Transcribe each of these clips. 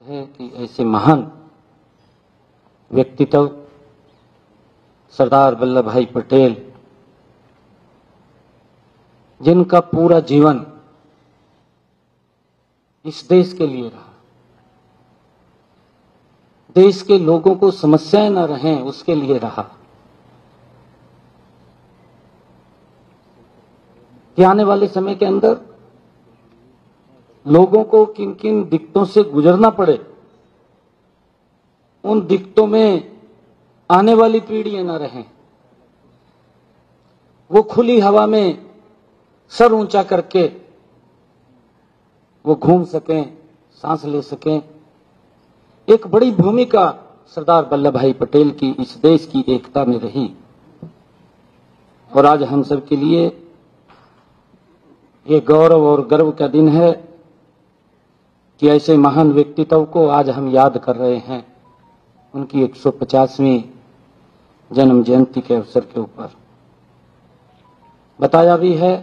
है कि ऐसे महान व्यक्तित्व सरदार वल्लभ भाई पटेल, जिनका पूरा जीवन इस देश के लिए रहा, देश के लोगों को समस्याएं न रहें उसके लिए रहा, कि आने वाले समय के अंदर लोगों को किन किन दिक्कतों से गुजरना पड़े, उन दिक्कतों में आने वाली पीढ़ियां न रहें, वो खुली हवा में सर ऊंचा करके वो घूम सकें, सांस ले सकें। एक बड़ी भूमिका सरदार वल्लभ भाई पटेल की इस देश की एकता में रही और आज हम सब के लिए ये गौरव और गर्व का दिन है कि ऐसे महान व्यक्तित्व को आज हम याद कर रहे हैं उनकी 150वीं जन्म जयंती के अवसर के ऊपर। बताया भी है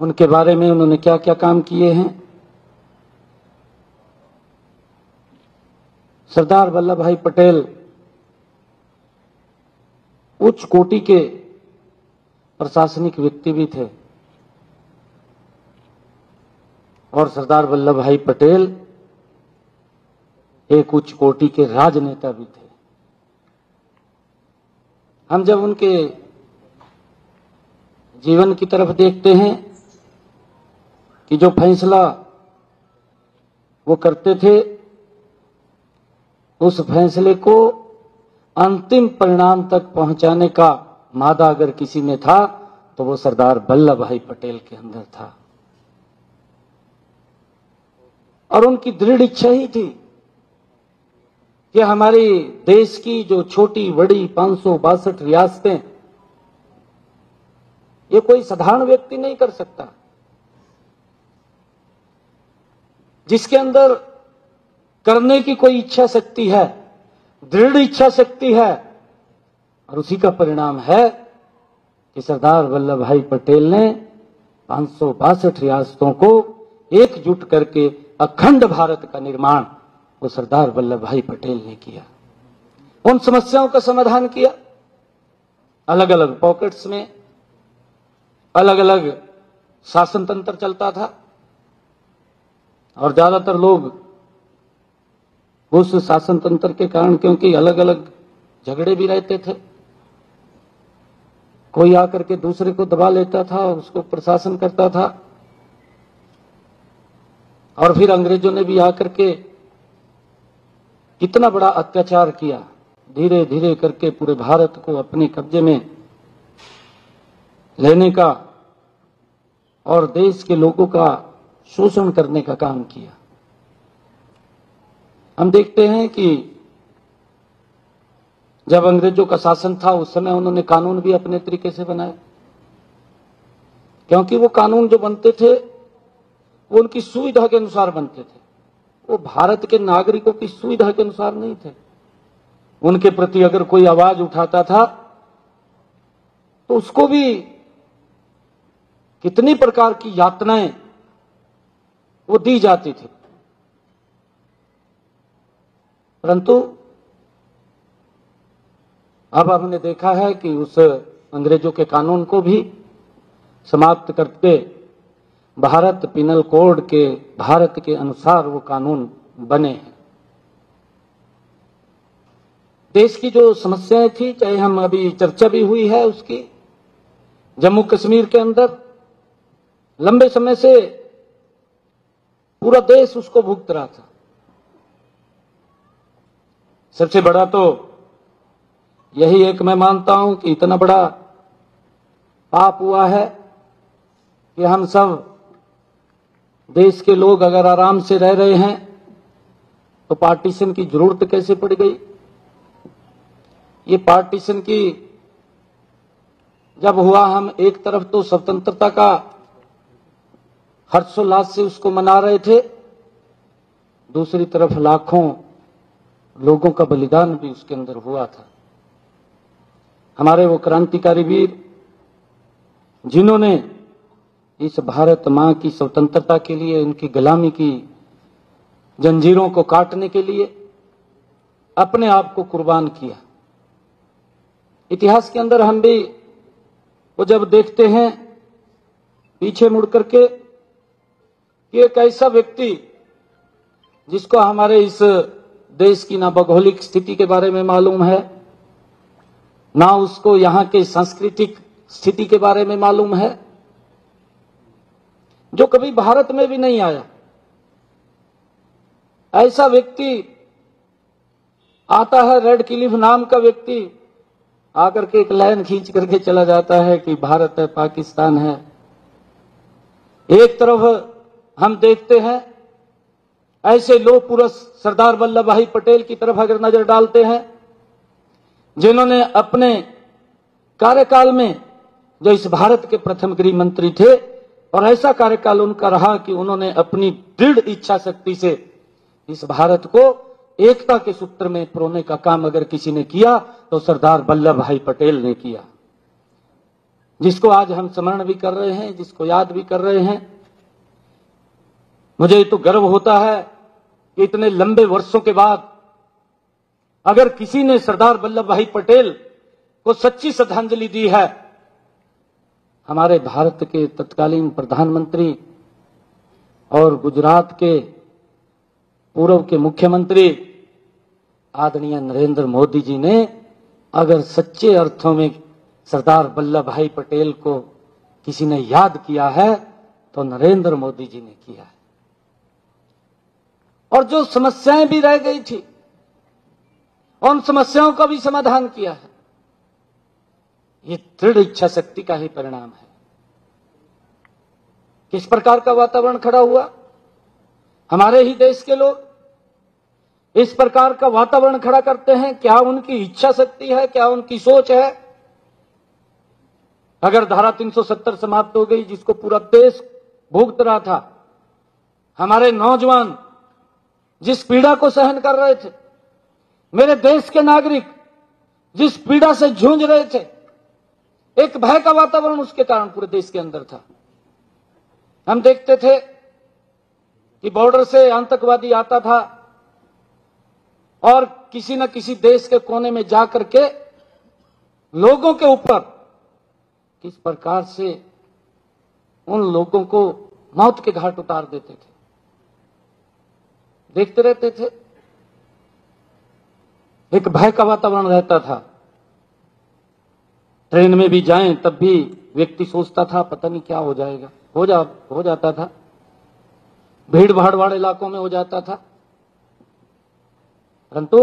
उनके बारे में, उन्होंने क्या क्या काम किए हैं। सरदार वल्लभ भाई पटेल उच्च कोटि के प्रशासनिक व्यक्ति भी थे और सरदार वल्लभ भाई पटेल एक उच्च कोटि के राजनेता भी थे। हम जब उनके जीवन की तरफ देखते हैं कि जो फैसला वो करते थे, उस फैसले को अंतिम परिणाम तक पहुंचाने का मादा अगर किसी में था तो वो सरदार वल्लभ भाई पटेल के अंदर था और उनकी दृढ़ इच्छा ही थी कि हमारे देश की जो छोटी बड़ी 562 रियासतें, ये कोई साधारण व्यक्ति नहीं कर सकता, जिसके अंदर करने की कोई इच्छा शक्ति है, दृढ़ इच्छा शक्ति है। और उसी का परिणाम है कि सरदार वल्लभ भाई पटेल ने 562 रियासतों को एकजुट करके अखंड भारत का निर्माण वो सरदार वल्लभ भाई पटेल ने किया। उन समस्याओं का समाधान किया। अलग अलग पॉकेट्स में अलग अलग शासन तंत्र चलता था और ज्यादातर लोग उस शासन तंत्र के कारण, क्योंकि अलग अलग झगड़े भी रहते थे, कोई आकर के दूसरे को दबा लेता था और उसको प्रशासन करता था और फिर अंग्रेजों ने भी आकर के कितना बड़ा अत्याचार किया, धीरे धीरे करके पूरे भारत को अपने कब्जे में लेने का और देश के लोगों का शोषण करने का काम किया। हम देखते हैं कि जब अंग्रेजों का शासन था उस समय उन्होंने कानून भी अपने तरीके से बनाए, क्योंकि वो कानून जो बनते थे वो उनकी सुविधा के अनुसार बनते थे, वो भारत के नागरिकों की सुविधा के अनुसार नहीं थे। उनके प्रति अगर कोई आवाज उठाता था तो उसको भी कितनी प्रकार की यातनाएं वो दी जाती थी, परंतु अब हमने देखा है कि उस अंग्रेजों के कानून को भी समाप्त करके भारत पिनल कोड के, भारत के अनुसार वो कानून बने हैं। देश की जो समस्याएं थी, चाहे हम अभी चर्चा भी हुई है उसकी, जम्मू कश्मीर के अंदर लंबे समय से पूरा देश उसको भुगत रहा था। सबसे बड़ा तो यही एक मैं मानता हूं कि इतना बड़ा पाप हुआ है कि हम सब देश के लोग अगर आराम से रह रहे हैं तो पार्टीशन की जरूरत कैसे पड़ गई। ये पार्टीशन की जब हुआ, हम एक तरफ तो स्वतंत्रता का हर्षोल्लास से उसको मना रहे थे, दूसरी तरफ लाखों लोगों का बलिदान भी उसके अंदर हुआ था। हमारे वो क्रांतिकारी वीर जिन्होंने इस भारत मां की स्वतंत्रता के लिए, उनकी गुलामी की जंजीरों को काटने के लिए अपने आप को कुर्बान किया। इतिहास के अंदर हम भी वो जब देखते हैं पीछे मुड़ करके कि एक ऐसा व्यक्ति जिसको हमारे इस देश की ना भौगोलिक स्थिति के बारे में मालूम है, ना उसको यहाँ के सांस्कृतिक स्थिति के बारे में मालूम है, जो कभी भारत में भी नहीं आया, ऐसा व्यक्ति आता है, रेड क्लिफ नाम का व्यक्ति आकर के एक लाइन खींच करके चला जाता है कि भारत है, पाकिस्तान है। एक तरफ हम देखते हैं ऐसे लोग पुरुष सरदार वल्लभ भाई पटेल की तरफ अगर नजर डालते हैं, जिन्होंने अपने कार्यकाल में जो इस भारत के प्रथम गृह मंत्री थे, और ऐसा कार्यकाल उनका रहा कि उन्होंने अपनी दृढ़ इच्छा शक्ति से इस भारत को एकता के सूत्र में पिरोने का काम अगर किसी ने किया तो सरदार वल्लभ भाई पटेल ने किया, जिसको आज हम स्मरण भी कर रहे हैं, जिसको याद भी कर रहे हैं। मुझे तो गर्व होता है कि इतने लंबे वर्षों के बाद अगर किसी ने सरदार वल्लभ भाई पटेल को सच्ची श्रद्धांजलि दी है, हमारे भारत के तत्कालीन प्रधानमंत्री और गुजरात के पूर्व के मुख्यमंत्री आदरणीय नरेंद्र मोदी जी ने अगर सच्चे अर्थों में सरदार वल्लभ भाई पटेल को किसी ने याद किया है तो नरेंद्र मोदी जी ने किया है। और जो समस्याएं भी रह गई थी, उन समस्याओं का भी समाधान किया है। ये दृढ़ इच्छा शक्ति का ही परिणाम है। किस प्रकार का वातावरण खड़ा हुआ? हमारे ही देश के लोग इस प्रकार का वातावरण खड़ा करते हैं। क्या उनकी इच्छा शक्ति है? क्या उनकी सोच है? अगर धारा 370 समाप्त हो गई, जिसको पूरा देश भुगत रहा था, हमारे नौजवान जिस पीड़ा को सहन कर रहे थे, मेरे देश के नागरिक जिस पीड़ा से जूझ रहे थे, एक भय का वातावरण उसके कारण पूरे देश के अंदर था। हम देखते थे कि बॉर्डर से आतंकवादी आता था और किसी न किसी देश के कोने में जाकर के लोगों के ऊपर किस प्रकार से उन लोगों को मौत के घाट उतार देते थे, देखते रहते थे। एक भय का वातावरण रहता था। ट्रेन में भी जाएं तब भी व्यक्ति सोचता था पता नहीं क्या हो जाएगा, हो जाता था। भीड़ भाड़ वाले इलाकों में हो जाता था। परंतु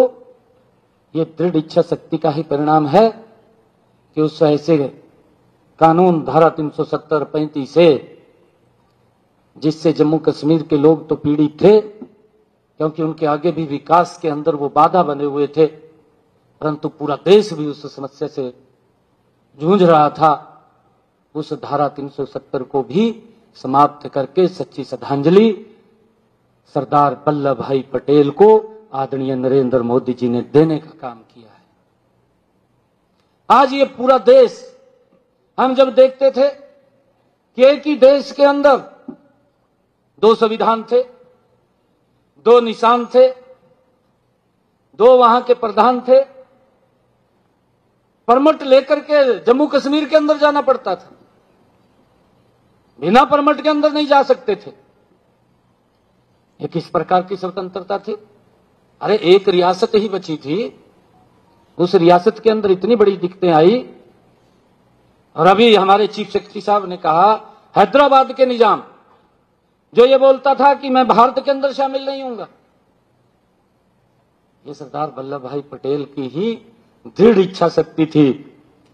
ये दृढ़ इच्छा शक्ति का ही परिणाम है कि उस ऐसे कानून धारा 370 35 से, जिससे जम्मू कश्मीर के लोग तो पीड़ित थे क्योंकि उनके आगे भी विकास के अंदर वो बाधा बने हुए थे, परंतु पूरा देश भी उस समस्या से जूझ रहा था। उस धारा 370 को भी समाप्त करके सच्ची श्रद्धांजलि सरदार वल्लभ भाई पटेल को आदरणीय नरेंद्र मोदी जी ने देने का काम किया है। आज ये पूरा देश, हम जब देखते थे कि एक ही देश के अंदर दो संविधान थे, दो निशान थे, दो वहां के प्रधान थे, परमिट लेकर के जम्मू कश्मीर के अंदर जाना पड़ता था, बिना परमिट के अंदर नहीं जा सकते थे। ये किस प्रकार की स्वतंत्रता थी? अरे एक रियासत ही बची थी, उस रियासत के अंदर इतनी बड़ी दिक्कतें आई। और अभी हमारे चीफ सेक्रेटरी साहब ने कहा, हैदराबाद के निजाम जो ये बोलता था कि मैं भारत के अंदर शामिल नहीं हूंगा, ये सरदार वल्लभ भाई पटेल की ही दृढ़ इच्छा शक्ति थी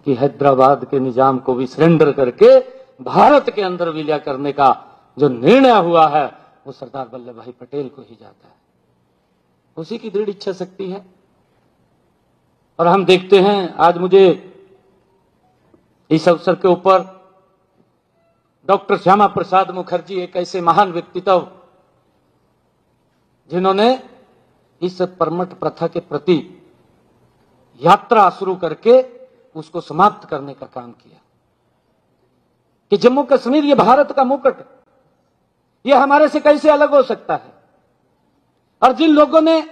कि हैदराबाद के निजाम को भी सरेंडर करके भारत के अंदर विलय करने का जो निर्णय हुआ है वो सरदार वल्लभ भाई पटेल को ही जाता है। उसी की दृढ़ इच्छा शक्ति है। और हम देखते हैं, आज मुझे इस अवसर के ऊपर डॉक्टर श्यामा प्रसाद मुखर्जी, एक ऐसे महान व्यक्तित्व जिन्होंने इस परमट प्रथा के प्रति यात्रा शुरू करके उसको समाप्त करने का काम किया कि जम्मू कश्मीर ये भारत का मुकुट, ये हमारे से कैसे अलग हो सकता है? और जिन लोगों ने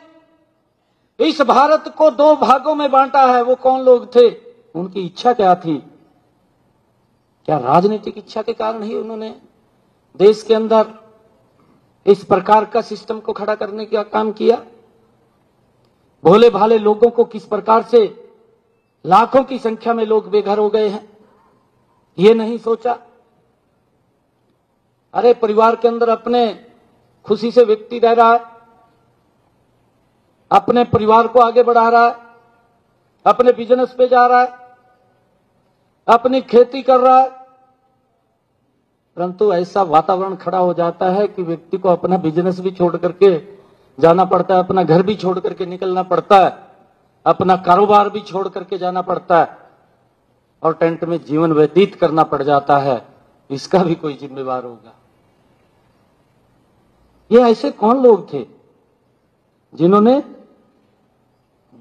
इस भारत को दो भागों में बांटा है वो कौन लोग थे, उनकी इच्छा क्या थी? क्या राजनीतिक इच्छा के कारण ही उन्होंने देश के अंदर इस प्रकार का सिस्टम को खड़ा करने का काम किया? भोले भाले लोगों को किस प्रकार से लाखों की संख्या में लोग बेघर हो गए हैं, ये नहीं सोचा? अरे परिवार के अंदर अपने खुशी से व्यक्ति रह रहा है, अपने परिवार को आगे बढ़ा रहा है, अपने बिजनेस पे जा रहा है, अपनी खेती कर रहा है, परंतु ऐसा वातावरण खड़ा हो जाता है कि व्यक्ति को अपना बिजनेस भी छोड़ करके जाना पड़ता है, अपना घर भी छोड़ करके निकलना पड़ता है, अपना कारोबार भी छोड़ करके जाना पड़ता है और टेंट में जीवन व्यतीत करना पड़ जाता है। इसका भी कोई जिम्मेवार होगा? ये ऐसे कौन लोग थे जिन्होंने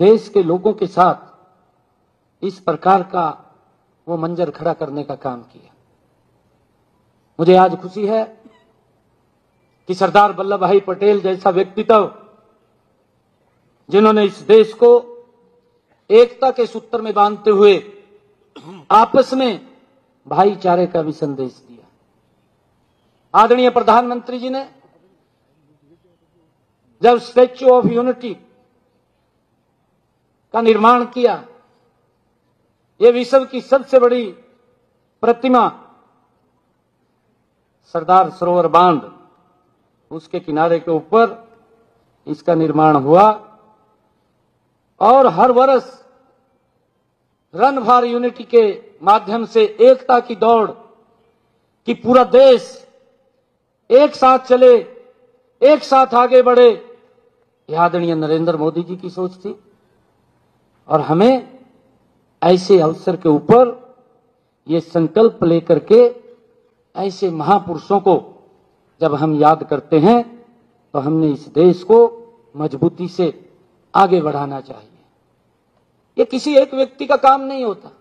देश के लोगों के साथ इस प्रकार का वो मंजर खड़ा करने का काम किया? मुझे आज खुशी है कि सरदार वल्लभ भाई पटेल जैसा व्यक्तित्व, जिन्होंने इस देश को एकता के सूत्र में बांधते हुए आपस में भाईचारे का भी संदेश दिया। आदरणीय प्रधानमंत्री जी ने जब स्टैच्यू ऑफ यूनिटी का निर्माण किया, ये विश्व की सबसे बड़ी प्रतिमा सरदार सरोवर बांध, उसके किनारे के ऊपर इसका निर्माण हुआ और हर वर्ष रन फॉर यूनिटी के माध्यम से एकता की दौड़ कि पूरा देश एक साथ चले, एक साथ आगे बढ़े, यह आदरणीय नरेंद्र मोदी जी की सोच थी। और हमें ऐसे अवसर के ऊपर ये संकल्प लेकर के ऐसे महापुरुषों को जब हम याद करते हैं तो हमने इस देश को मजबूती से आगे बढ़ाना चाहिए। ये किसी एक व्यक्ति का काम नहीं होता।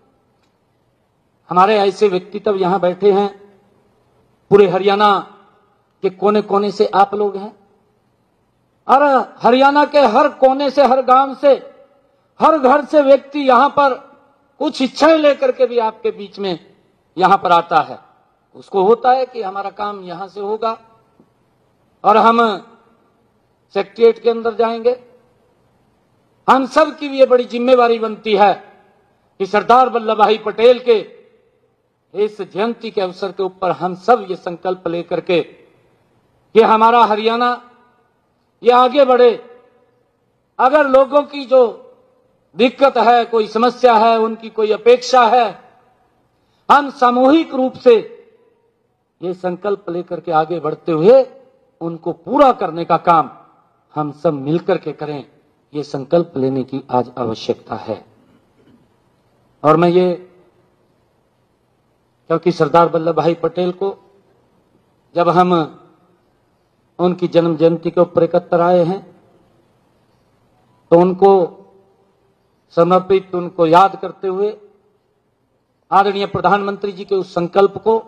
हमारे ऐसे व्यक्तित्व यहां बैठे हैं, पूरे हरियाणा के कोने कोने से आप लोग हैं और हरियाणा के हर कोने से, हर गांव से, हर घर से व्यक्ति यहां पर कुछ इच्छाएं लेकर के भी आपके बीच में यहां पर आता है। उसको होता है कि हमारा काम यहां से होगा और हम सेक्रेटेरिएट के अंदर जाएंगे। हम सब की ये बड़ी जिम्मेवारी बनती है कि सरदार वल्लभ भाई पटेल के इस जयंती के अवसर के ऊपर हम सब ये संकल्प लेकर के कि हमारा हरियाणा ये आगे बढ़े। अगर लोगों की जो दिक्कत है, कोई समस्या है, उनकी कोई अपेक्षा है, हम सामूहिक रूप से ये संकल्प लेकर के आगे बढ़ते हुए उनको पूरा करने का काम हम सब मिलकर के करें, ये संकल्प लेने की आज आवश्यकता है। और मैं ये, क्योंकि सरदार वल्लभ भाई पटेल को जब हम उनकी जन्म जयंती के ऊपर एकत्र आए हैं तो उनको समर्पित, उनको याद करते हुए आदरणीय प्रधानमंत्री जी के उस संकल्प को,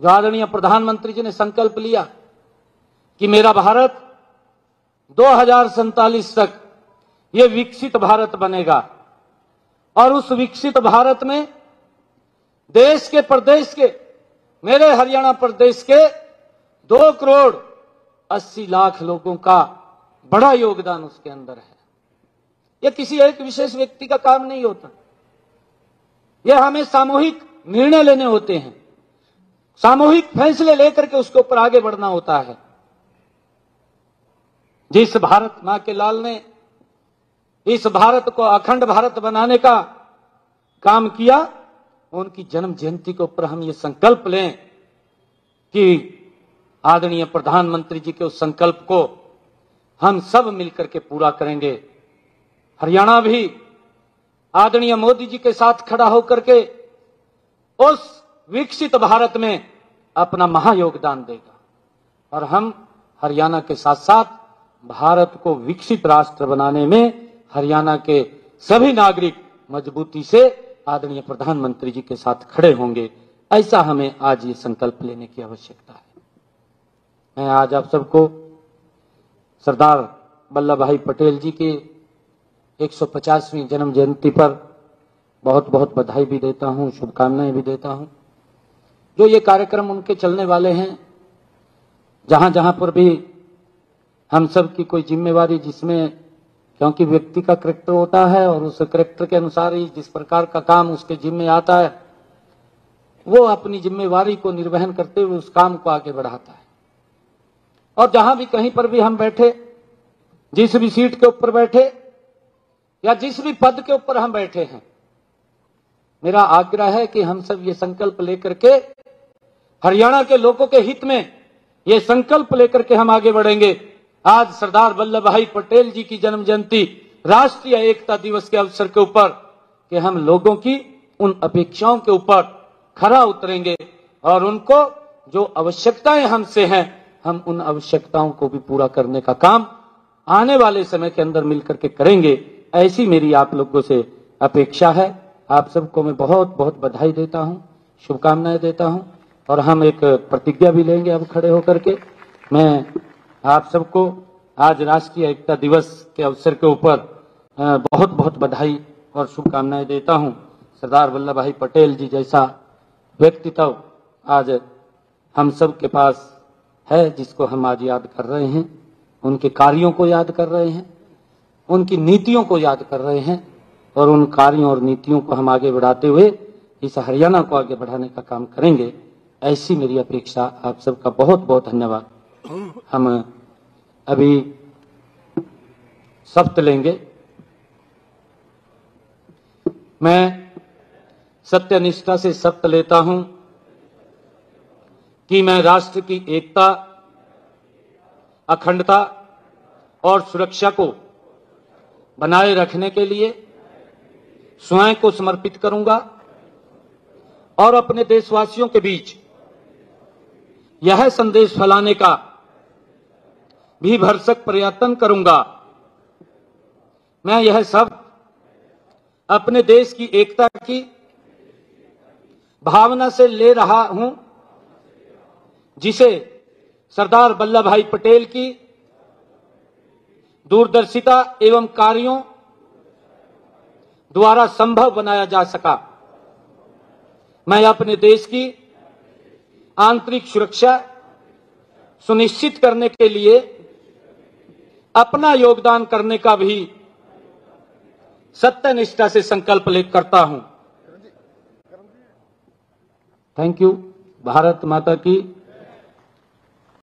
जो आदरणीय प्रधानमंत्री जी ने संकल्प लिया कि मेरा भारत 2047 तक ये विकसित भारत बनेगा और उस विकसित भारत में देश के, प्रदेश के, मेरे हरियाणा प्रदेश के 2,80,00,000 लोगों का बड़ा योगदान उसके अंदर है। यह किसी एक विशेष व्यक्ति का काम नहीं होता, यह हमें सामूहिक निर्णय लेने होते हैं, सामूहिक फैसले लेकर के उसके ऊपर आगे बढ़ना होता है। जिस भारत मां के लाल ने इस भारत को अखंड भारत बनाने का काम किया, उनकी जन्म जयंती के ऊपर हम ये संकल्प लें कि आदरणीय प्रधानमंत्री जी के उस संकल्प को हम सब मिलकर के पूरा करेंगे। हरियाणा भी आदरणीय मोदी जी के साथ खड़ा होकर के उस विकसित भारत में अपना महायोगदान देगा और हम हरियाणा के साथ साथ भारत को विकसित राष्ट्र बनाने में हरियाणा के सभी नागरिक मजबूती से आदरणीय प्रधानमंत्री जी के साथ खड़े होंगे। ऐसा हमें आज ये संकल्प लेने की आवश्यकता है। मैं आज आप सबको सरदार वल्लभ भाई पटेल जी के 150वीं जन्म जयंती पर बहुत बहुत बधाई भी देता हूं, शुभकामनाएं भी देता हूं। जो ये कार्यक्रम उनके चलने वाले हैं, जहां जहां पर भी हम सब की कोई जिम्मेवारी, जिसमें क्योंकि व्यक्ति का करैक्टर होता है और उस करैक्टर के अनुसार ही जिस प्रकार का काम उसके जिम्मे आता है, वो अपनी जिम्मेवारी को निर्वहन करते हुए उस काम को आगे बढ़ाता है। और जहां भी कहीं पर भी हम बैठे, जिस भी सीट के ऊपर बैठे या जिस भी पद के ऊपर हम बैठे हैं, मेरा आग्रह है कि हम सब ये संकल्प लेकर के, हरियाणा के लोगों के हित में ये संकल्प लेकर के हम आगे बढ़ेंगे। आज सरदार वल्लभ भाई पटेल जी की जन्म जयंती, राष्ट्रीय एकता दिवस के अवसर के ऊपर, कि हम लोगों की उन अपेक्षाओं के ऊपर खरा उतरेंगे और उनको जो आवश्यकताएं हमसे हैं, हम उन आवश्यकताओं को भी पूरा करने का काम आने वाले समय के अंदर मिलकर के करेंगे। ऐसी मेरी आप लोगों से अपेक्षा है। आप सबको मैं बहुत बहुत बधाई देता हूं, शुभकामनाएं देता हूं और हम एक प्रतिज्ञा भी लेंगे अब खड़े होकर के। मैं आप सबको आज राष्ट्रीय एकता दिवस के अवसर के ऊपर बहुत बहुत बधाई और शुभकामनाएं देता हूं। सरदार वल्लभ भाई पटेल जी जैसा व्यक्तित्व आज हम सब के पास है, जिसको हम आज याद कर रहे हैं, उनके कार्यों को याद कर रहे हैं, उनकी नीतियों को याद कर रहे हैं और उन कार्यों और नीतियों को हम आगे बढ़ाते हुए इस हरियाणा को आगे बढ़ाने का काम करेंगे। ऐसी मेरी अपेक्षा। आप सबका बहुत बहुत धन्यवाद। हम अभी शपथ लेंगे। मैं सत्यनिष्ठा से शपथ लेता हूं कि मैं राष्ट्र की एकता, अखंडता और सुरक्षा को बनाए रखने के लिए स्वयं को समर्पित करूंगा और अपने देशवासियों के बीच यह संदेश फैलाने का भी भरसक प्रयत्न करूंगा। मैं यह सब अपने देश की एकता की भावना से ले रहा हूं, जिसे सरदार वल्लभ भाई पटेल की दूरदर्शिता एवं कार्यों द्वारा संभव बनाया जा सका। मैं अपने देश की आंतरिक सुरक्षा सुनिश्चित करने के लिए अपना योगदान करने का भी सत्यनिष्ठा से संकल्प ले करता हूं। Thank you. भारत माता की